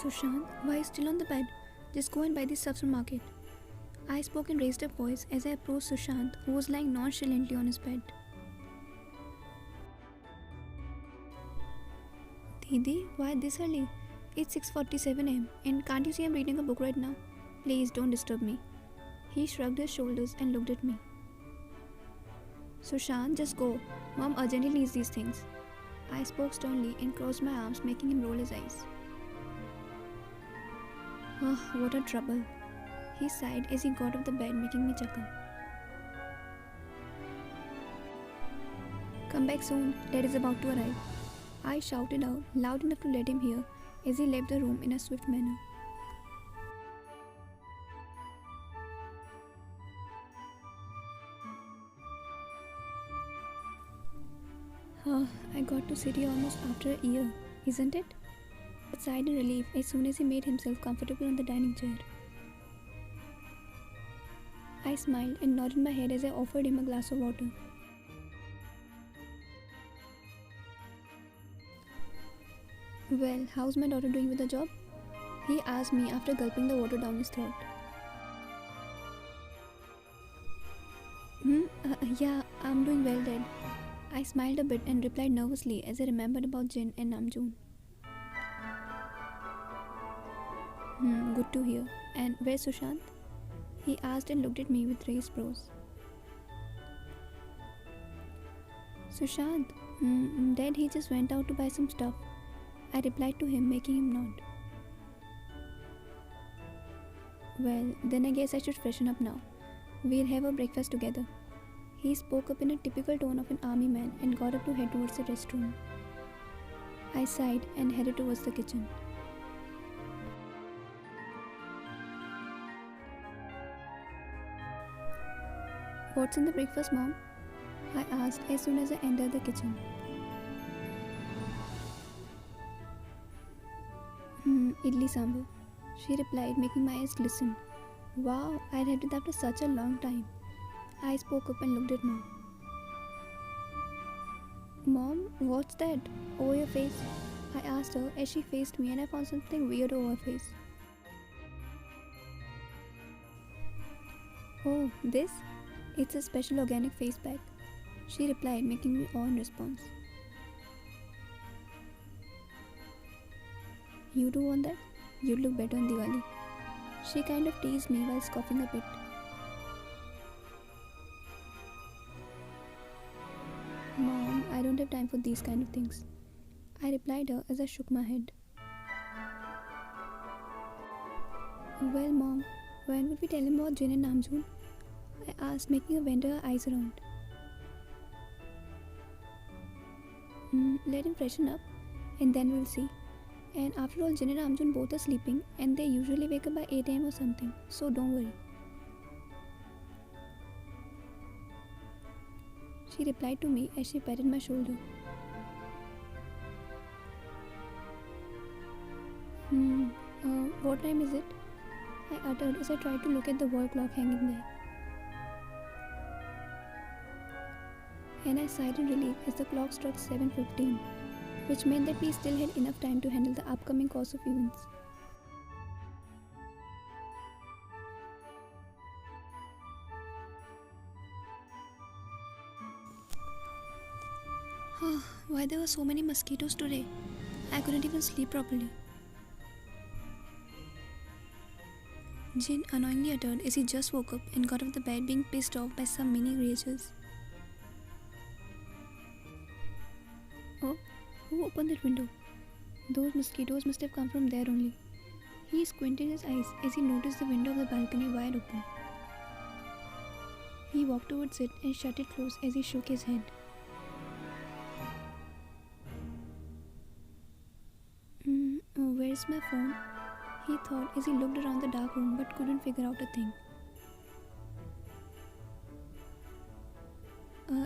Sushant, why are you still on the bed? Just go and buy the stuff from market. I spoke in raised up voice as I approached Sushant, who was lying nonchalantly on his bed. Didi, why this early? It's 6:47 am, and can't you see I'm reading a book right now? Please don't disturb me. He shrugged his shoulders and looked at me. Sushant, just go. Mom urgently needs these things. I spoke sternly and crossed my arms, making him roll his eyes. Oh, what a trouble. He sighed as he got off the bed, making me chuckle. Come back soon, Dad is about to arrive. I shouted out, loud enough to let him hear, as he left the room in a swift manner. I got to sit here almost after a year, isn't it? I sighed in relief as soon as he made himself comfortable on the dining chair. I smiled and nodded my head as I offered him a glass of water. Well, how's my daughter doing with the job? He asked me after gulping the water down his throat. Yeah, I'm doing well, Dad. I smiled a bit and replied nervously as I remembered about Jin and Namjoon. Good to hear. And where's Sushant? He asked and looked at me with raised brows. Sushant, Dad, he just went out to buy some stuff. I replied to him, making him nod. Well, then I guess I should freshen up now. We'll have a breakfast together. He spoke up in a typical tone of an army man and got up to head towards the restroom. I sighed and headed towards the kitchen. What's in the breakfast, Mom? I asked as soon as I entered the kitchen. Idli sambar, she replied, making my eyes glisten. Wow, I'd had it after such a long time. I spoke up and looked at Mom. Mom, what's that? Over your face? I asked her as she faced me and I found something weird over her face. Oh, this? It's a special organic face pack, she replied, making me awe in response. You do want that? You'd look better on Diwali. She kind of teased me while scoffing a bit. Mom, I don't have time for these kind of things, I replied her as I shook my head. Well, Mom, when would we tell him about Jin and Namjoon? I asked, making her wonder her eyes around. Let him freshen up, and then we'll see. And after all, Jin and Namjoon both are sleeping, and they usually wake up by 8 am or something, so don't worry. She replied to me as she patted my shoulder. What time is it? I uttered as I tried to look at the wall clock hanging there. And I sighed in relief as the clock struck 7:15, which meant that we still had enough time to handle the upcoming course of events. Why there were so many mosquitoes today? I couldn't even sleep properly. Jin annoyingly uttered as he just woke up and got off the bed, being pissed off by some mini creatures. Oh, who opened that window? Those mosquitoes must have come from there only. He squinted his eyes as he noticed the window of the balcony wide open. He walked towards it and shut it close as he shook his head. Where's my phone? He thought as he looked around the dark room but couldn't figure out a thing.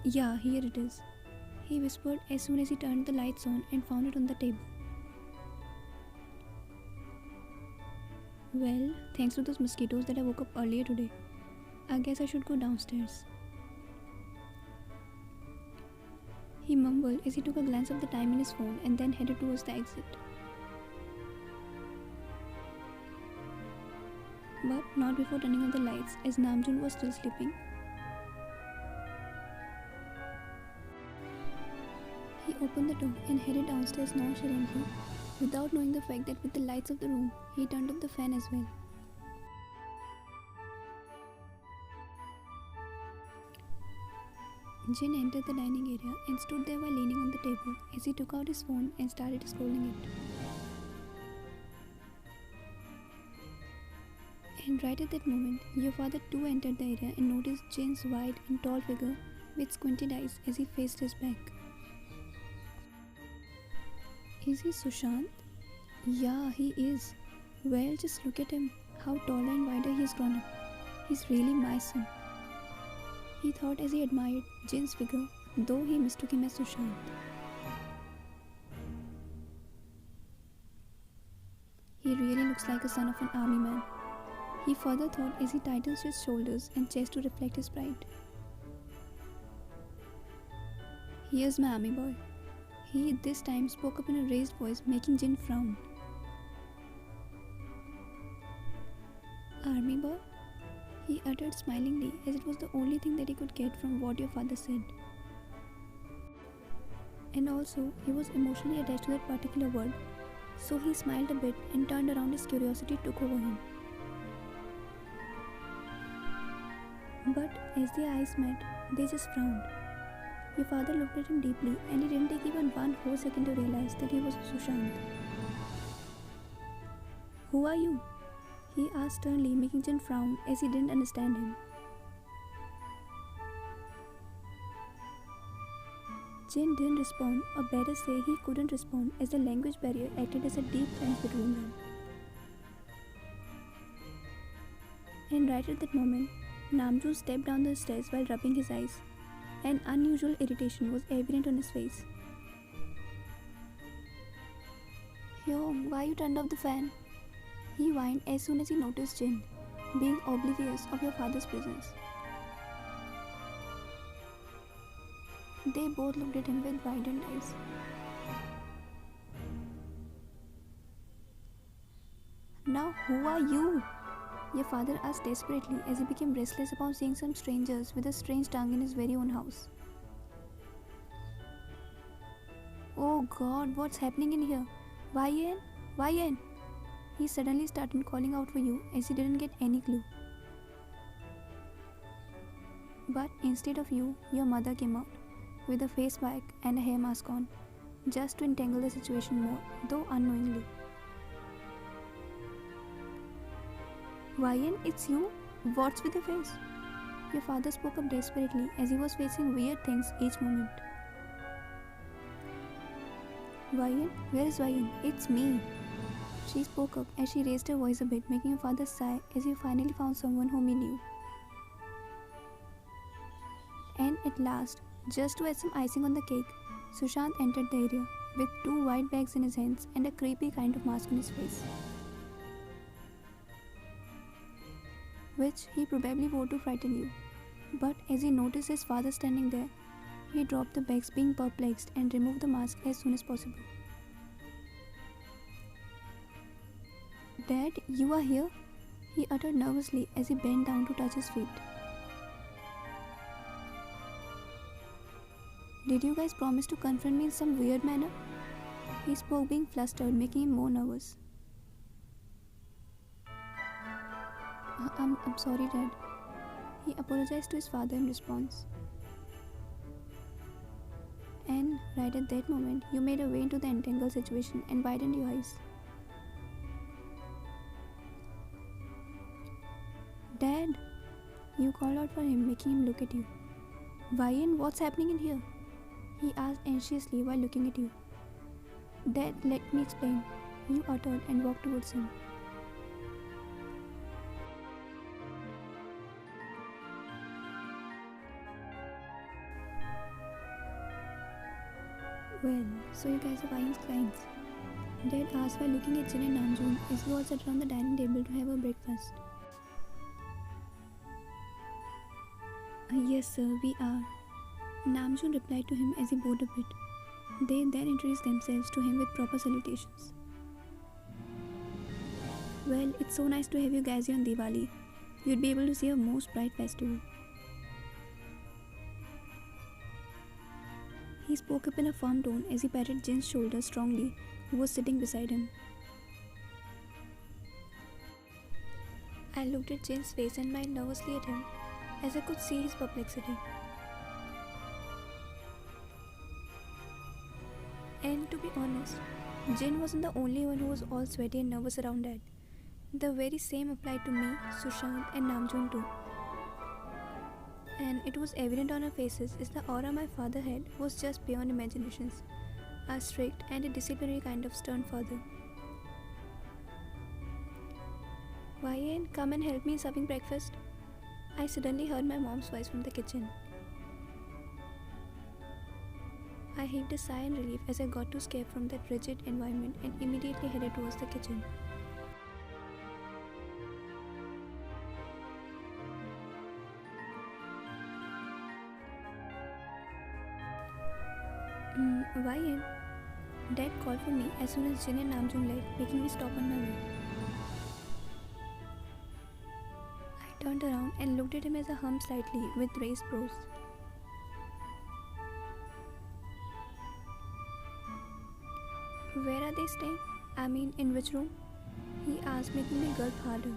Yeah, here it is, he whispered as soon as he turned the lights on and found it on the table. Well, thanks to those mosquitoes that I woke up earlier today. I guess I should go downstairs. He mumbled as he took a glance of the time in his phone and then headed towards the exit. but not before turning on the lights as Namjoon was still sleeping. He opened the door and headed downstairs nonchalantly, without knowing the fact that with the lights of the room, he turned off the fan as well. Jin entered the dining area and stood there while leaning on the table as he took out his phone and started scrolling it. And right at that moment, your father too entered the area and noticed Jin's wide and tall figure with squinted eyes as he faced his back. Is he Sushant? Yeah, he is. Well, just look at him, how taller and wider he has grown up. He's really my son. He thought as he admired Jin's figure, though he mistook him as Sushant. He really looks like a son of an army man. He further thought as he tightened his shoulders and chest to reflect his pride. Here's my army boy. He this time spoke up in a raised voice, making Jin frown. Army boy? He uttered smilingly, as it was the only thing that he could get from what your father said. And also, he was emotionally attached to that particular word, so he smiled a bit and turned around as curiosity took over him. But as their eyes met, they just frowned. Your father looked at him deeply, and he didn't take even one whole second to realize that he was Sushant. Who are you? He asked sternly, making Jin frown as he didn't understand him. Jin didn't respond, or better say he couldn't respond, as the language barrier acted as a deep fence between them. And right at that moment, Namjoon stepped down the stairs while rubbing his eyes. An unusual irritation was evident on his face. Yo, why you turned off the fan? He whined as soon as he noticed Jin, being oblivious of your father's presence. They both looked at him with widened eyes. Now who are you? Your father asked desperately as he became restless upon seeing some strangers with a strange tongue in his very own house. Oh God, what's happening in here? YN? YN? He suddenly started calling out for you as he didn't get any clue. But instead of you, your mother came out, with a face bag and a hair mask on, just to entangle the situation more, though unknowingly. YN, it's you? What's with your face? Your father spoke up desperately as he was facing weird things each moment. YN? Where is YN? It's me. She spoke up as she raised her voice a bit, making your father sigh as he finally found someone whom he knew. And at last, just to add some icing on the cake, Sushant entered the area with 2 white bags in his hands and a creepy kind of mask on his face, which he probably wore to frighten you. But as he noticed his father standing there, he dropped the bags being perplexed and removed the mask as soon as possible. Dad, you are here? He uttered nervously as he bent down to touch his feet. Did you guys promise to confront me in some weird manner? He spoke being flustered, making him more nervous. I'm sorry, Dad. He apologized to his father in response. And right at that moment, you made a way into the entangled situation and widened your eyes. Dad! You called out for him, making him look at you. YN, what's happening in here? He asked anxiously while looking at you. Dad, let me explain. You uttered and walked towards him. Well, so you guys are YN's clients. Dad asked while looking at Jin and Namjoon as we all sat around the dining table to have a breakfast. Yes sir, we are. Namjoon replied to him as he bowed a bit. They then introduced themselves to him with proper salutations. Well, it's so nice to have you guys here on Diwali. You'd be able to see a most bright festival. He spoke up in a firm tone as he patted Jin's shoulder strongly, who was sitting beside him. I looked at Jin's face and smiled nervously at him, as I could see his perplexity. And to be honest, Jin wasn't the only one who was all sweaty and nervous around Dad. The very same applied to me, Sushant, and Namjoon too. And it was evident on our faces as the aura my father had was just beyond imaginations, a strict and a disciplinary kind of stern father. Vayan, come and help me in serving breakfast. I suddenly heard my mom's voice from the kitchen. I heaved a sigh in relief as I got to escape from that rigid environment and immediately headed towards the kitchen. Vayan, Dad called for me as soon as Jin and Namjoon left, making me stop on my way. I turned around and looked at him as I hummed slightly with raised brows. Where are they staying? I mean, in which room? He asked, making me gulp harder.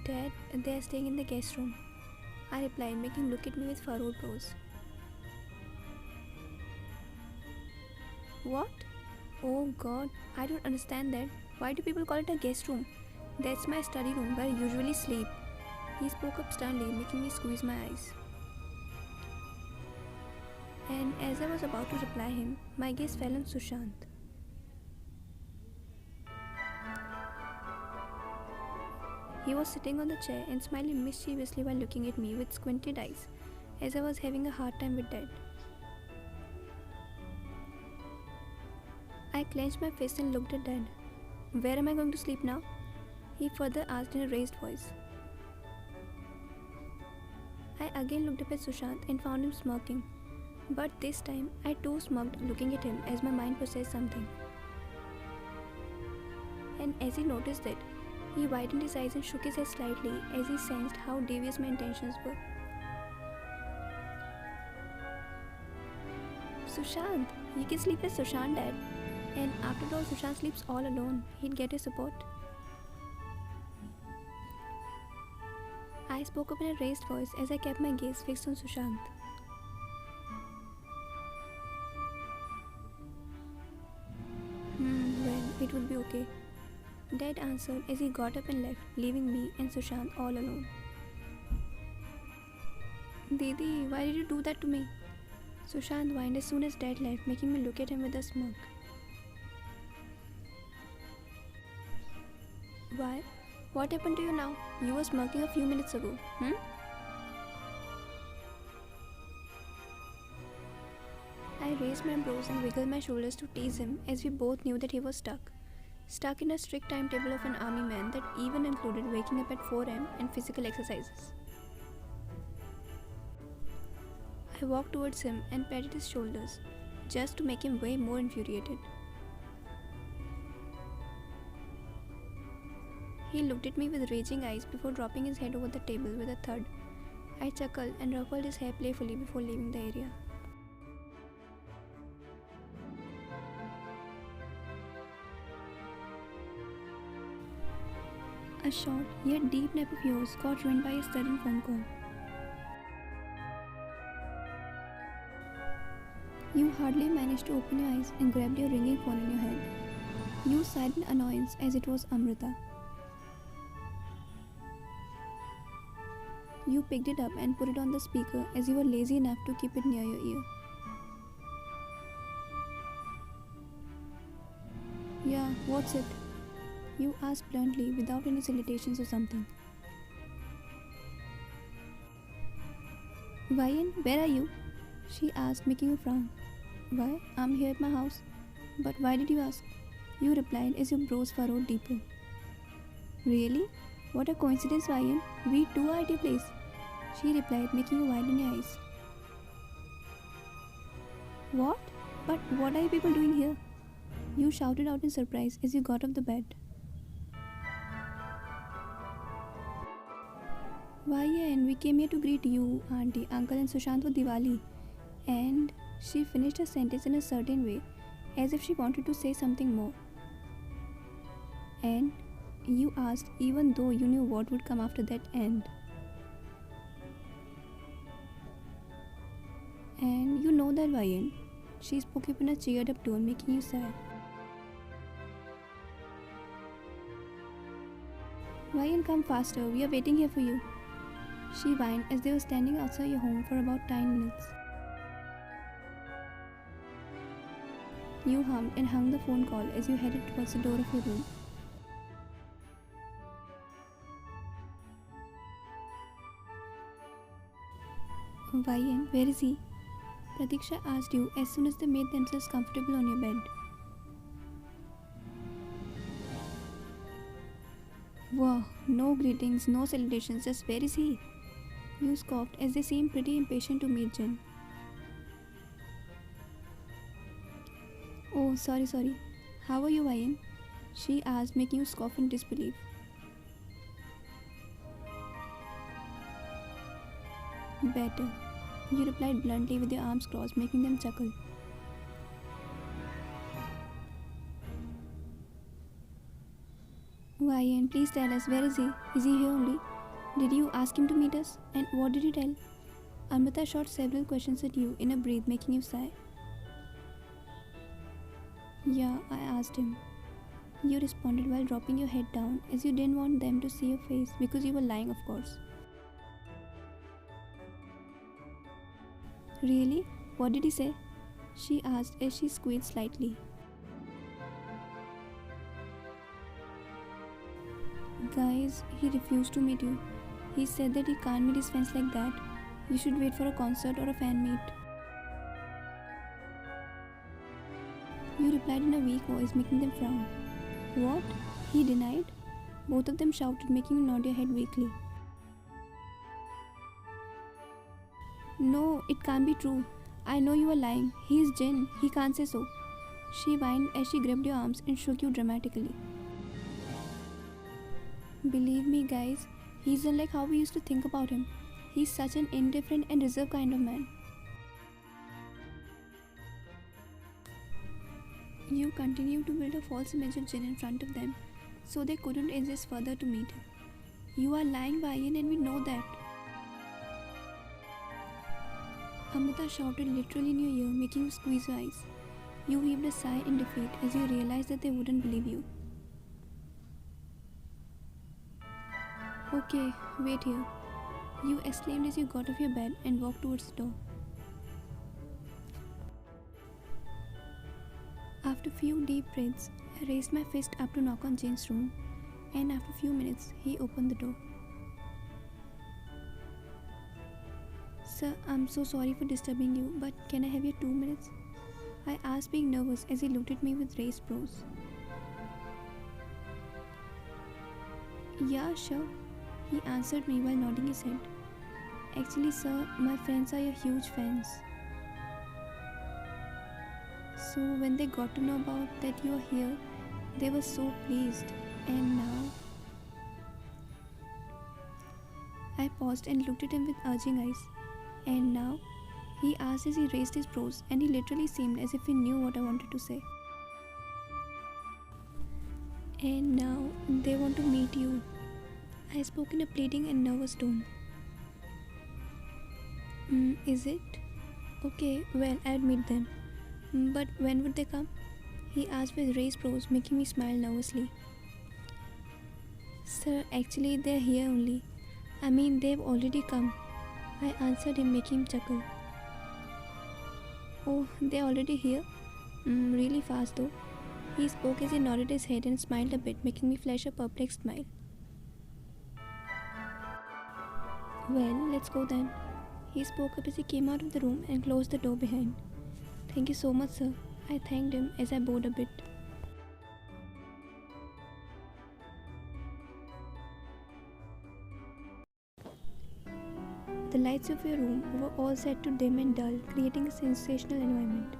Dad, they are staying in the guest room, I replied, making him look at me with furrowed brows. What? Oh God, I don't understand that. Why do people call it a guest room? That's my study room where I usually sleep. He spoke up sternly, making me squeeze my eyes. And as I was about to reply him, my gaze fell on Sushant. He was sitting on the chair and smiling mischievously while looking at me with squinted eyes, as I was having a hard time with Dad. I clenched my fist and looked at Dad. Where am I going to sleep now? He further asked in a raised voice. I again looked up at Sushant and found him smirking. But this time, I too smirked looking at him as my mind processed something. And as he noticed it, he widened his eyes and shook his head slightly as he sensed how devious my intentions were. Sushant, he can sleep with Sushant, Dad. And after all, Sushant sleeps all alone. He'd get his support. I spoke up in a raised voice as I kept my gaze fixed on Sushant. Well, it will be okay, Dad answered as he got up and left, leaving me and Sushant all alone. Didi, why did you do that to me? Sushant whined as soon as Dad left, making me look at him with a smirk. Why? What happened to you now? You were smirking a few minutes ago, I raised my brows and wiggled my shoulders to tease him as we both knew that he was stuck in a strict timetable of an army man that even included waking up at 4 am and physical exercises. I walked towards him and patted his shoulders, just to make him way more infuriated. He looked at me with raging eyes before dropping his head over the table with a thud. I chuckled and ruffled his hair playfully before leaving the area. A short yet deep nap of yours got ruined by a sudden phone call. You hardly managed to open your eyes and grabbed your ringing phone in your hand. You sighed in annoyance as it was Amrita. You picked it up and put it on the speaker as you were lazy enough to keep it near your ear. Yeah, what's it? You asked bluntly without any salutations or something. Vayan, where are you? She asked, making a frown. Why? I'm here at my house. But why did you ask? You replied as your brows furrowed deeper. Really? What a coincidence, Vayan. We too are at your place. She replied, making you widen your eyes. What? But what are you people doing here? You shouted out in surprise as you got off the bed. Why, and we came here to greet you, auntie, uncle, and Sushant for Diwali. And she finished her sentence in a certain way, as if she wanted to say something more. And you asked, even though you knew what would come after that end. And you know that, Vayan. She spoke up in a cheered up tone, making you sad. Vayan, come faster, we are waiting here for you. She whined as they were standing outside your home for about 10 minutes. You hummed and hung the phone call as you headed towards the door of your room. Vayan, where is he? Pratiksha asked you as soon as they made themselves comfortable on your bed. Wow, no greetings, no celebrations, just where is he? You scoffed as they seemed pretty impatient to meet Jen. Oh, sorry. How are you, Vayan? She asked, making you scoff in disbelief. Better. You replied bluntly with your arms crossed, making them chuckle. Vayan, please tell us, where is he? Is he here only? Did you ask him to meet us? And what did he tell? Amrita shot several questions at you in a breath, making you sigh. Yeah, I asked him. You responded while dropping your head down as you didn't want them to see your face because you were lying, of course. Really? What did he say? She asked as she squealed slightly. Guys, he refused to meet you. He said that he can't meet his friends like that. You should wait for a concert or a fan meet. You replied in a weak voice, making them frown. What? He denied? Both of them shouted, making you nod your head weakly. No, it can't be true. I know you are lying. He is Jin. He can't say so. She whined as she gripped your arms and shook you dramatically. Believe me, guys, he's unlike how we used to think about him. He's such an indifferent and reserved kind of man. You continued to build a false image of Jin in front of them, so they couldn't insist further to meet him. You are lying, Vayan, and we know that. Amrita shouted literally in your ear, making you squeeze your eyes. You heaved a sigh in defeat as you realized that they wouldn't believe you. Okay, wait here. You exclaimed as you got off your bed and walked towards the door. After a few deep breaths, I raised my fist up to knock on Jane's room, and after a few minutes, he opened the door. Sir, I'm so sorry for disturbing you, but can I have your 2 minutes? I asked, being nervous as he looked at me with raised brows. Yeah, sure, he answered me while nodding his head. Actually, sir, my friends are your huge fans. So when they got to know about that you are here, they were so pleased. And now... I paused and looked at him with urging eyes. And now? He asked as he raised his brows, and he literally seemed as if he knew what I wanted to say. And now they want to meet you. I spoke in a pleading and nervous tone. Is it? Okay, well, I'd meet them. But when would they come? He asked with raised brows, making me smile nervously. Sir, actually they're here only. I mean, they've already come. I answered him, making him chuckle. Oh, they're already here? Really fast though. He spoke as he nodded his head and smiled a bit, making me flash a perplexed smile. Well, let's go then. He spoke up as he came out of the room and closed the door behind. Thank you so much, sir. I thanked him as I bowed a bit. The lights of your room were all set to dim and dull, creating a sensational environment.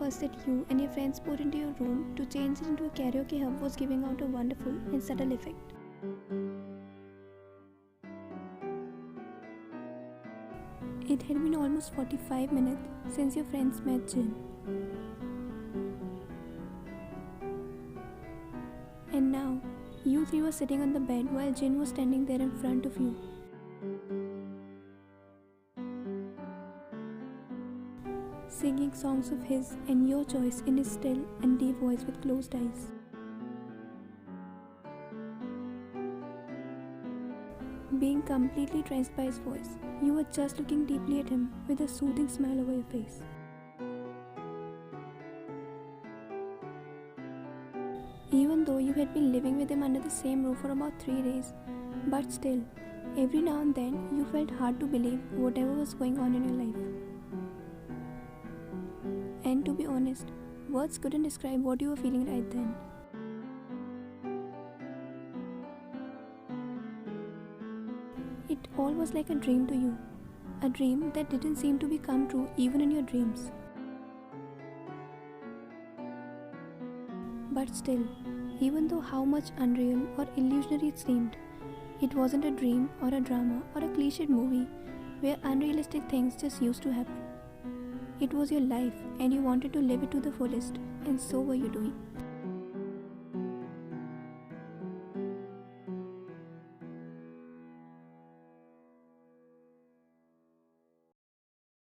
first that you and your friends poured into your room to change it into a karaoke hub was giving out a wonderful and subtle effect. It had been almost 45 minutes since your friends met Jin. And now, you three were sitting on the bed while Jin was standing there in front of you. Singing songs of his and your choice in his still and deep voice with closed eyes. Being completely tranced by his voice, you were just looking deeply at him with a soothing smile over your face. Even though you had been living with him under the same roof for about 3 days, but still, every now and then you felt hard to believe whatever was going on in your life. And to be honest, words couldn't describe what you were feeling right then. It all was like a dream to you, a dream that didn't seem to be come true even in your dreams. But still, even though how much unreal or illusionary it seemed, it wasn't a dream or a drama or a cliched movie where unrealistic things just used to happen. It was your life and you wanted to live it to the fullest, and so were you doing.